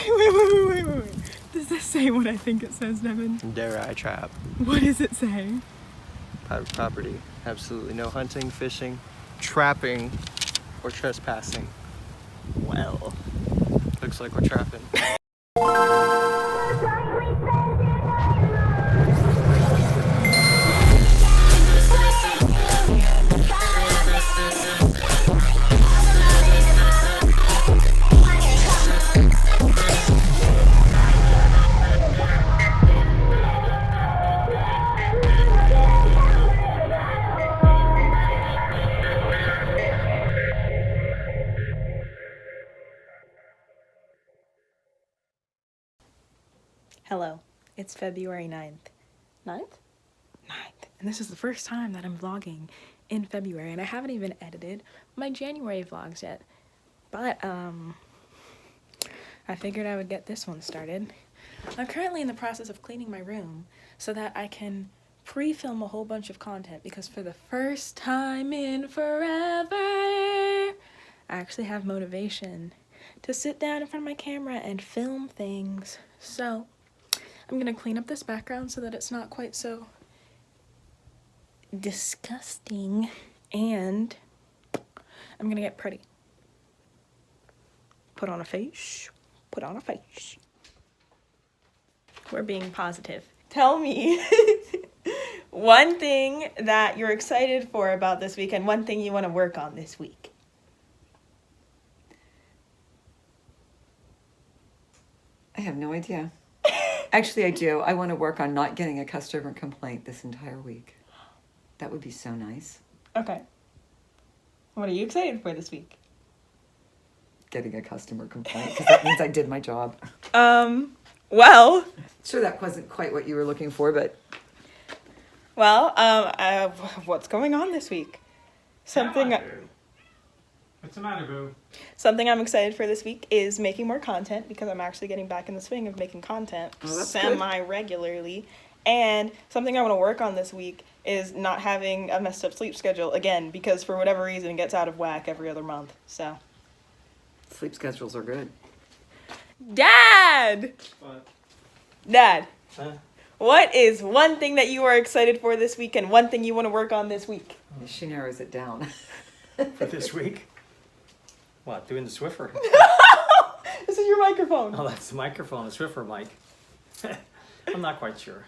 Wait. Does this say what I think it says, Devin? Dare I trap. What does it say? Private property. Absolutely no hunting, fishing, trapping, or trespassing. Well. Looks like we're trapping. Hello, it's February 9th. 9th? 9th. And this is the first time that I'm vlogging in February, and I haven't even edited my January vlogs yet. But, I figured I would get this one started. I'm currently in the process of cleaning my room so that I can pre-film a whole bunch of content, because for the first time in forever, I actually have motivation to sit down in front of my camera and film things. So I'm gonna clean up this background so that it's not quite so disgusting, and I'm gonna get pretty. Put on a face. We're being positive. Tell me one thing that you're excited for about this week, and one thing you want to work on this week. I have no idea. Actually, I do. I want to work on not getting a customer complaint this entire week. That would be so nice. Okay. What are you excited for this week? Getting a customer complaint, because that means I did my job. Well. Sure, that wasn't quite what you were looking for, but... Well, what's going on this week? What's the matter, boo? Something I'm excited for this week is making more content, because I'm actually getting back in the swing of making content semi-regularly. And something I want to work on this week is not having a messed up sleep schedule again, because for whatever reason it gets out of whack every other month. So Sleep schedules are good. Dad! What? Dad, Huh? what is one thing that you are excited for this week, and one thing you want to work on this week? She narrows it down. For this week? What, doing the Swiffer? This is your microphone. Oh, that's the microphone, the Swiffer mic. I'm not quite sure.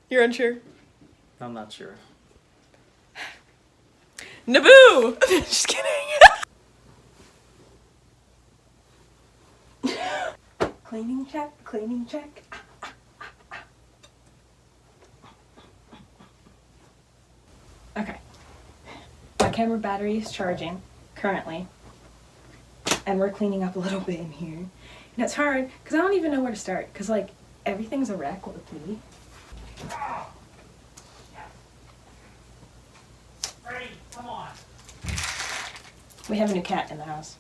You're unsure? I'm not sure. Naboo! Just kidding. Cleaning check. Okay. My camera battery is charging currently, and we're cleaning up a little bit in here. And it's hard because I don't even know where to start, because like everything's a wreck with me. Ready, come on. We have a new cat in the house.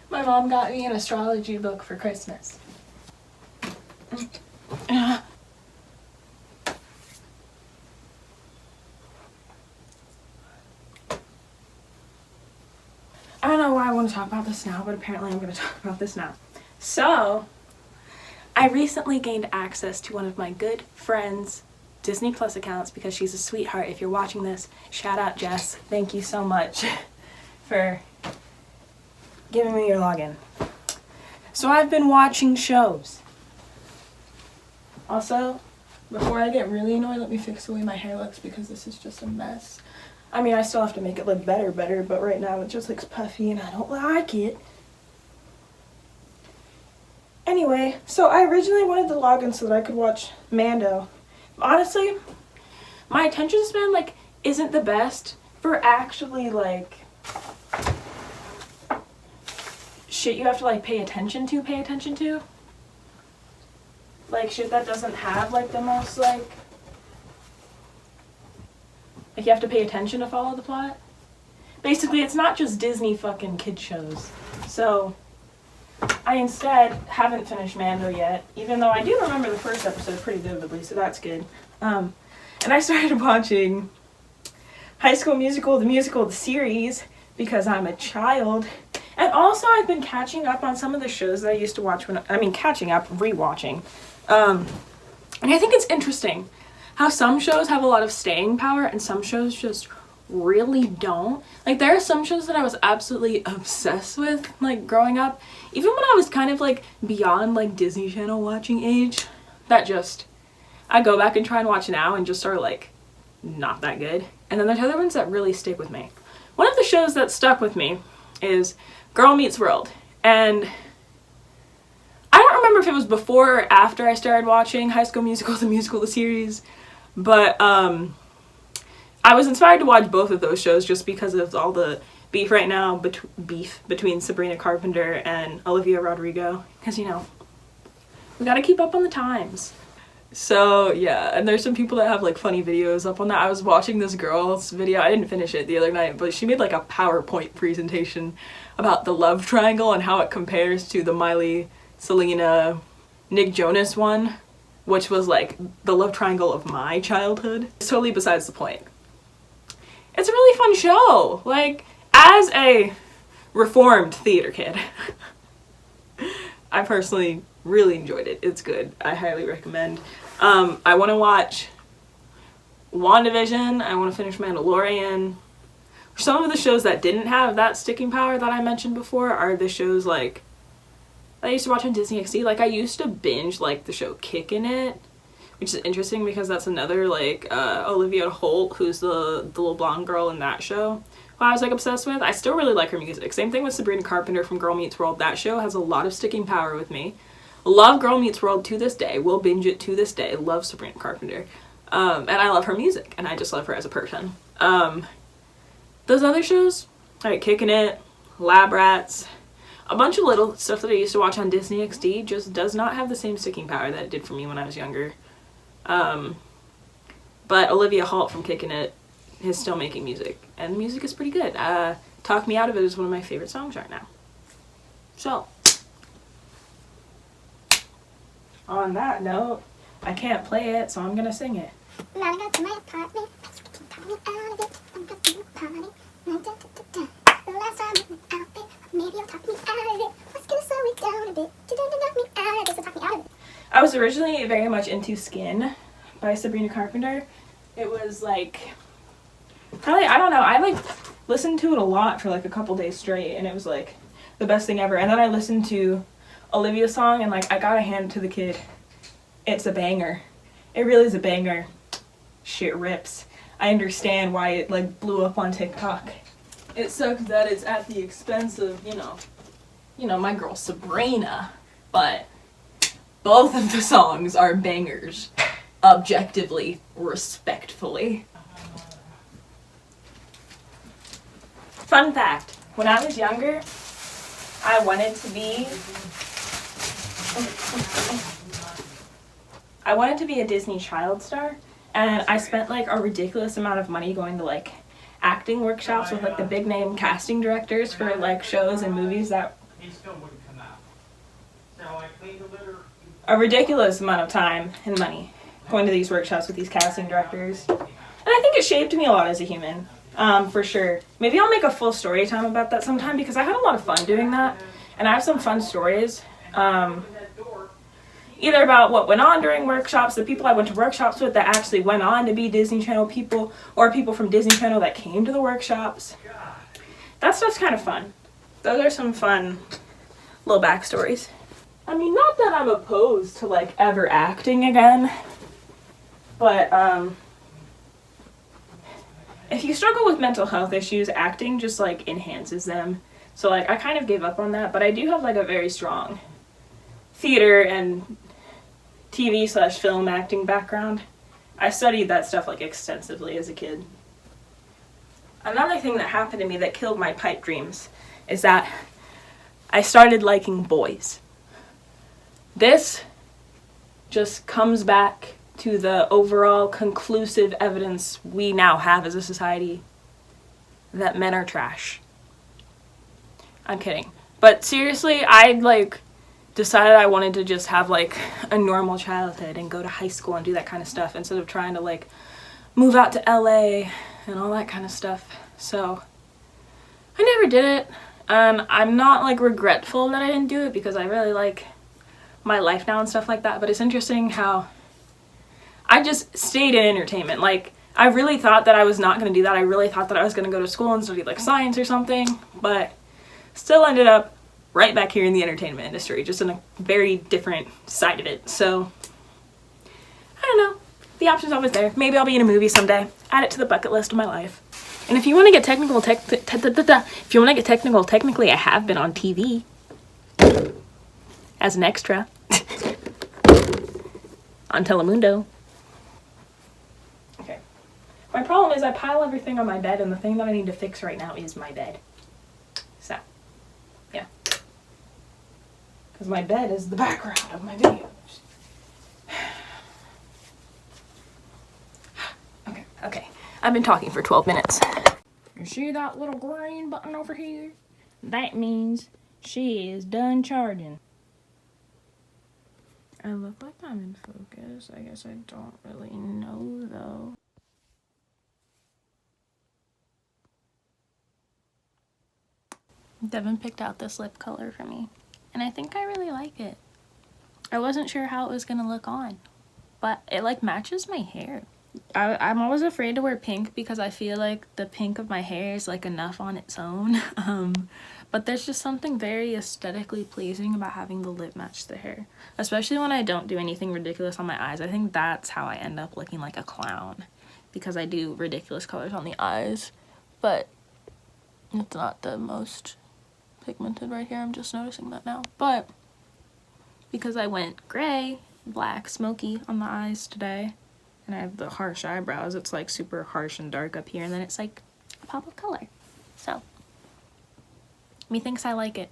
My mom got me an astrology book for Christmas. I don't know why I want to talk about this now, but apparently I'm going to talk about this now. So, I recently gained access to one of my good friends' Disney Plus accounts, because she's a sweetheart. If you're watching this, shout out Jess. Thank you so much for giving me your login. So I've been watching shows. Also, before I get really annoyed, let me fix the way my hair looks, because this is just a mess. I mean, I still have to make it look better, but right now it just looks puffy and I don't like it. Anyway, so I originally wanted to log in so that I could watch Mando. Honestly, my attention span, like, isn't the best for actually, like, shit you have to, like, pay attention to. Like, shit that doesn't have, like, the most, like, you have to pay attention to follow the plot. Basically, it's not just Disney fucking kid shows. So, I instead haven't finished Mando yet, even though I do remember the first episode pretty vividly, so that's good. And I started watching High School Musical, the series, because I'm a child. And also I've been catching up on some of the shows that I used to watch rewatching. And I think it's interesting how some shows have a lot of staying power and some shows just really don't. Like, there are some shows that I was absolutely obsessed with, like, growing up. Even when I was kind of, like, beyond, like, Disney Channel watching age, that just, I go back and try and watch now and just are, like, not that good. And then there's other ones that really stick with me. One of the shows that stuck with me is Girl Meets World. And I don't remember if it was before or after I started watching High School Musical, the series, but I was inspired to watch both of those shows just because of all the beef right now between Sabrina Carpenter and Olivia Rodrigo, because, you know, we gotta keep up on the times. So yeah, and there's some people that have like funny videos up on that. I was watching this girl's video, I didn't finish it the other night, but she made like a PowerPoint presentation about the love triangle and how it compares to the Miley, Selena, Nick Jonas one, which was like the love triangle of my childhood. It's totally besides the point. It's a really fun show. Like, as a reformed theater kid, I personally really enjoyed it. It's good. I highly recommend. I want to watch WandaVision. I want to finish Mandalorian. Some of the shows that didn't have that sticking power that I mentioned before are the shows like I used to watch on Disney XD. Like, I used to binge like the show Kickin' It, which is interesting because that's another like Olivia Holt, who's the little blonde girl in that show, who I was like obsessed with. I still really like her music. Same thing with Sabrina Carpenter from Girl Meets World. That show has a lot of sticking power with me. Love Girl Meets World to this day. Will binge it to this day. Love Sabrina Carpenter. And I love her music, and I just love her as a person. Those other shows, like Kickin' It, Lab Rats, a bunch of little stuff that I used to watch on Disney XD just does not have the same sticking power that it did for me when I was younger. But Olivia Holt from Kickin' It is still making music, and the music is pretty good. Talk Me Out of It is one of my favorite songs right now. So, on that note, I can't play it, so I'm gonna sing it. Now I got to my apartment. Talk me out of it. I'm going to party. The last time I went out there, maybe you'll talk me out of it. What's gonna slow it down a bit? Talk me out of it. So talk me out of it. I was originally very much into Skin by Sabrina Carpenter. It was like, probably, I don't know, I like listened to it a lot for like a couple days straight, and it was like the best thing ever. And then I listened to Olivia's song, and like, I gotta hand it to the kid. It's a banger. It really is a banger. Shit rips. I understand why it like blew up on TikTok. It sucks that it's at the expense of, you know, my girl Sabrina, but both of the songs are bangers, objectively, respectfully. Fun fact, when I was younger, I wanted to be a Disney child star, and I spent like a ridiculous amount of money going to like acting workshops with like the big name casting directors for like shows and movies that a ridiculous amount of time and money going to these workshops with these casting directors. And I think it shaped me a lot as a human, for sure. Maybe I'll make a full story time about that sometime, because I had a lot of fun doing that, and I have some fun stories, either about what went on during workshops, the people I went to workshops with that actually went on to be Disney Channel people, or people from Disney Channel that came to the workshops. That stuff's kind of fun. Those are some fun little backstories. I mean, not that I'm opposed to like ever acting again, but if you struggle with mental health issues, acting just like enhances them. So like I kind of gave up on that, but I do have like a very strong theater and TV/film acting background. I studied that stuff like extensively as a kid. Another thing that happened to me that killed my pipe dreams is that I started liking boys. This just comes back to the overall conclusive evidence we now have as a society that men are trash. I'm kidding. But seriously, I like decided I wanted to just have like a normal childhood and go to high school and do that kind of stuff instead of trying to like move out to LA and all that kind of stuff. So I never did it, and I'm not like regretful that I didn't do it because I really like my life now and stuff like that. But it's interesting how I just stayed in entertainment. Like, I really thought that I was not going to do that. I really thought that I was going to go to school and study like science or something, but still ended up right back here in the entertainment industry, just in a very different side of it. So I don't know, the option's always there. Maybe I'll be in a movie someday. Add it to the bucket list of my life. And if you want to get technical, technically I have been on TV as an extra on Telemundo. Okay. My problem is I pile everything on my bed, and the thing that I need to fix right now is my bed. So, yeah. Because my bed is the background of my videos. Okay. I've been talking for 12 minutes. You see that little green button over here? That means she is done charging. I look like I'm in focus. I guess I don't really know though. Devin picked out this lip color for me, and I think I really like it. I wasn't sure how it was gonna look on, but it like matches my hair. I'm always afraid to wear pink because I feel like the pink of my hair is like enough on its own. But there's just something very aesthetically pleasing about having the lip match the hair, especially when I don't do anything ridiculous on my eyes. I think that's how I end up looking like a clown, because I do ridiculous colors on the eyes, but it's not the most pigmented right here. I'm just noticing that now. But because I went gray, black, smoky on the eyes today, and I have the harsh eyebrows, it's like super harsh and dark up here, and then it's like a pop of color. So methinks I like it.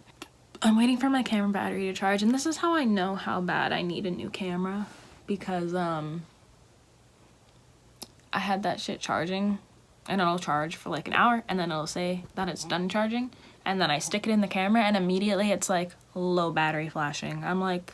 I'm waiting for my camera battery to charge, and this is how I know how bad I need a new camera, because I had that shit charging, and it'll charge for like an hour, and then it'll say that it's done charging, and then I stick it in the camera, and immediately it's like low battery flashing. I'm like,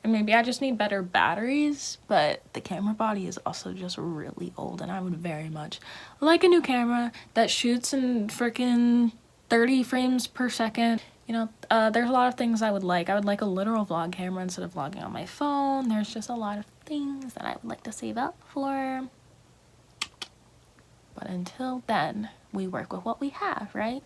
and maybe I just need better batteries, but the camera body is also just really old, and I would very much like a new camera that shoots in freaking 30 frames per second. You know, there's a lot of things I would like. I would like a literal vlog camera instead of vlogging on my phone. There's just a lot of things that I would like to save up for. But until then, we work with what we have, right?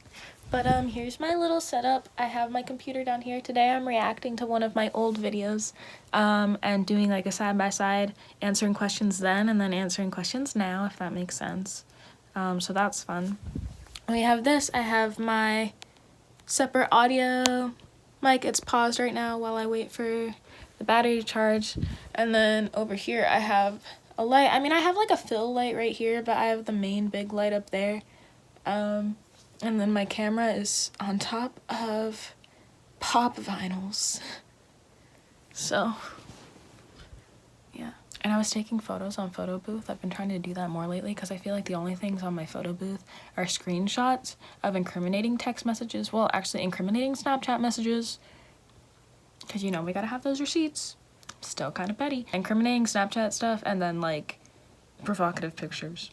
But here's my little setup. I have my computer down here. Today I'm reacting to one of my old videos and doing like a side-by-side, answering questions then and then answering questions now, if that makes sense. So that's fun. We have this. I have my separate audio mic. It's paused right now while I wait for the battery to charge. And then over here I have a light. I mean, I have like a fill light right here, but I have the main big light up there. And then my camera is on top of pop vinyls. So, yeah. And I was taking photos on photo booth. I've been trying to do that more lately because I feel like the only things on my photo booth are screenshots of incriminating text messages. Well, actually incriminating Snapchat messages. Because, you know, we gotta have those receipts. Still kind of petty. Incriminating Snapchat stuff, and then like provocative pictures.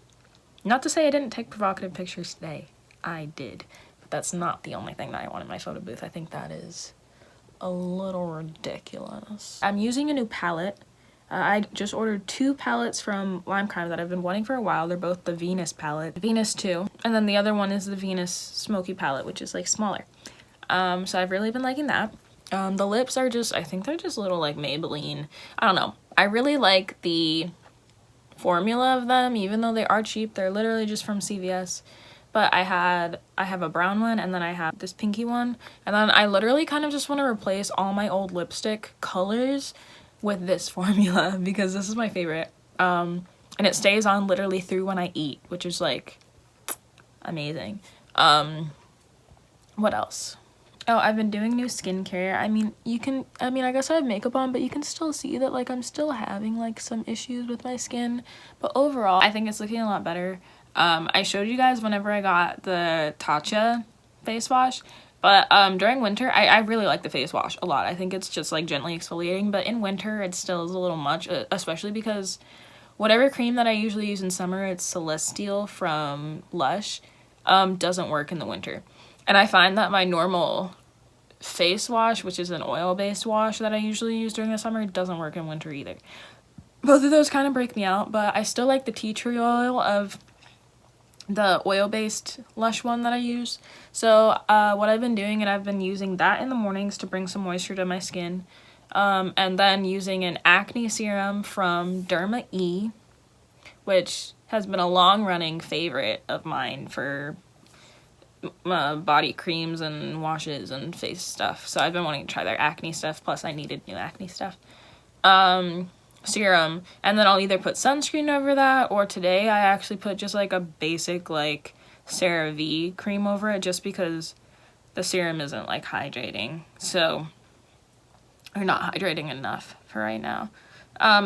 Not to say I didn't take provocative pictures today. I did. But that's not the only thing that I want in my photo booth. I think that is a little ridiculous. I'm using a new palette. I just ordered 2 palettes from Lime Crime that I've been wanting for a while. They're both the Venus palette. Venus 2. And then the other one is the Venus Smoky palette, which is like smaller. So I've really been liking that. The lips are just, I think they're just little like Maybelline. I don't know. I really like the formula of them, even though they are cheap. They're literally just from CVS. But I have a brown one, and then I have this pinky one, and then I literally kind of just want to replace all my old lipstick colors with this formula because this is my favorite. And it stays on literally through when I eat, which is like amazing. What else? Oh, I've been doing new skincare. I mean, I guess I have makeup on, but you can still see that like I'm still having like some issues with my skin. But overall, I think it's looking a lot better. I showed you guys whenever I got the Tatcha face wash, but during winter, I really like the face wash a lot. I think it's just like gently exfoliating, but in winter it still is a little much, especially because whatever cream that I usually use in summer, it's Celestial from Lush, doesn't work in the winter. And I find that my normal face wash, which is an oil-based wash that I usually use during the summer, doesn't work in winter either. Both of those kind of break me out, but I still like the tea tree oil of the oil-based Lush one that I use. So what I've been doing, and I've been using that in the mornings to bring some moisture to my skin, and then using an acne serum from Derma E, which has been a long-running favorite of mine for body creams and washes and face stuff. So I've been wanting to try their acne stuff, plus I needed new acne stuff. Serum, and then I'll either put sunscreen over that, or today I actually put just like a basic like CeraVe cream over it, just because the serum isn't like hydrating, so, or not hydrating enough for right now.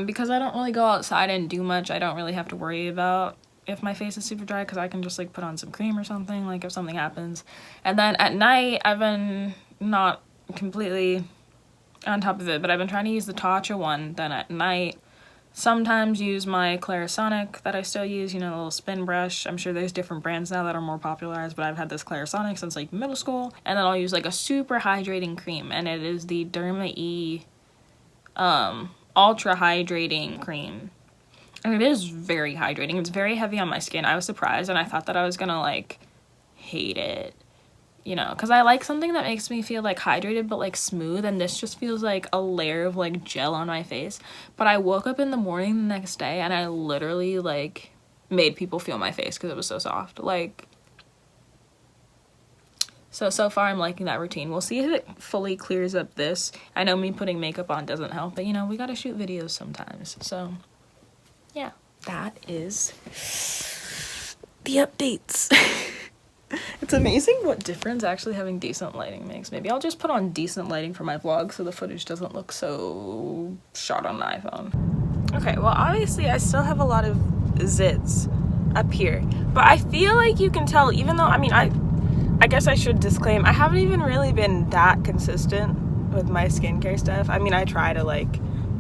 Because I don't really go outside and do much, I don't really have to worry about if my face is super dry, because I can just like put on some cream or something, like if something happens. And then at night, I've been not completely on top of it, but I've been trying to use the Tatcha one. Then at night, sometimes use my Clarisonic that I still use, you know, the little spin brush. I'm sure there's different brands now that are more popularized, but I've had this Clarisonic since like middle school. And then I'll use like a super hydrating cream, and it is the Derma E ultra hydrating cream. And it is very hydrating. It's very heavy on my skin. I was surprised, and I thought that I was gonna like hate it, you know, because I like something that makes me feel like hydrated but like smooth, and this just feels like a layer of like gel on my face. But I woke up in the morning the next day and I literally like made people feel my face because it was so soft. Like, so far I'm liking that routine. We'll see if it fully clears up this. I know me putting makeup on doesn't help, but you know, we gotta shoot videos sometimes. So yeah, that is the updates. It's amazing what difference actually having decent lighting makes. Maybe I'll just put on decent lighting for my vlog so the footage doesn't look so shot on the iPhone. Okay, well obviously I still have a lot of zits up here, but I feel like you can tell, even though, I mean, I guess I should disclaim, I haven't even really been that consistent with my skincare stuff. I mean, I try to like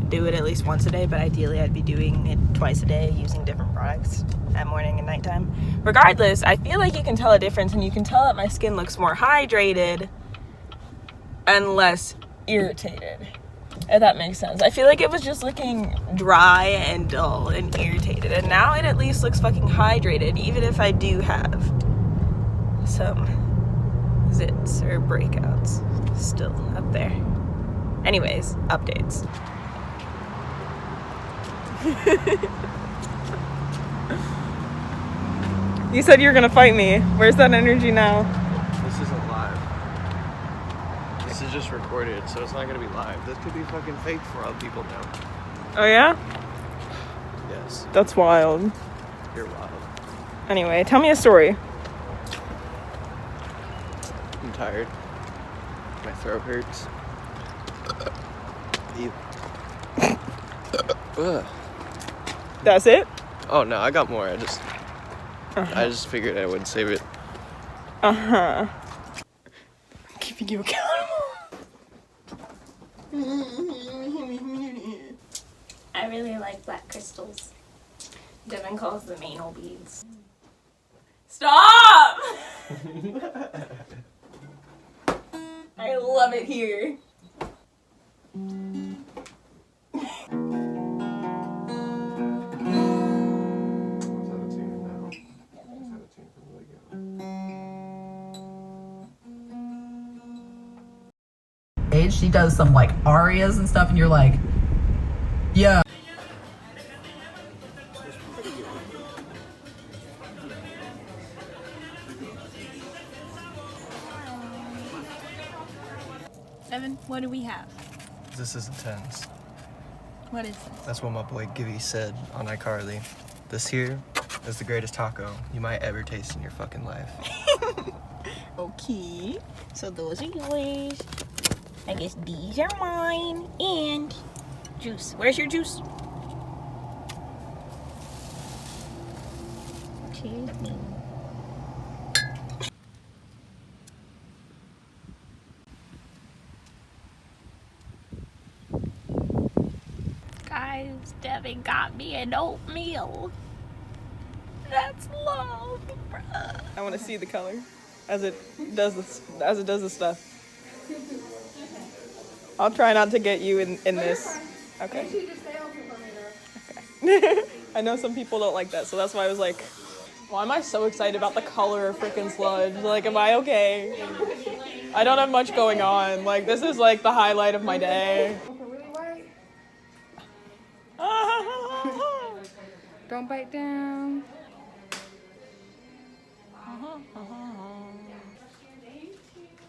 do it at least once a day, but ideally I'd be doing it twice a day using different products at morning and nighttime. Regardless, I feel like you can tell a difference, and you can tell that my skin looks more hydrated and less irritated, if that makes sense. I feel like it was just looking dry and dull and irritated, and now it at least looks fucking hydrated, even if I do have some zits or breakouts still up there. Anyways, updates. You said you were gonna fight me. Where's that energy now? This isn't live. This is just recorded, so it's not gonna be live. This could be fucking fake for all people know. Oh yeah? Yes, That's wild. you're wild. Anyway, tell me a story. I'm tired. My throat hurts. Ew. Ugh. That's it? Oh no, I got more. I just figured I would save it. Uh-huh. Keeping you accountable. I really like black crystals. Devin calls them anal beads. Stop! I love it here. She does some like arias and stuff, and you're like, yeah. Evan, what do we have? This is intense. What is this? That's what my boy Gibby said on iCarly. This here is the greatest taco you might ever taste in your fucking life. Okay, so those are yours. I guess these are mine. And juice. Where's your juice? Cheers, me. Guys, Steffi got me an oatmeal. That's love, bruh. I want to see the color as it does the stuff. I'll try not to get you in this. Okay. I know some people don't like that, so that's why I was like, why am I so excited about the color of freaking sludge? Like, am I okay? I don't have much going on. Like, this is like the highlight of my day. Don't bite down.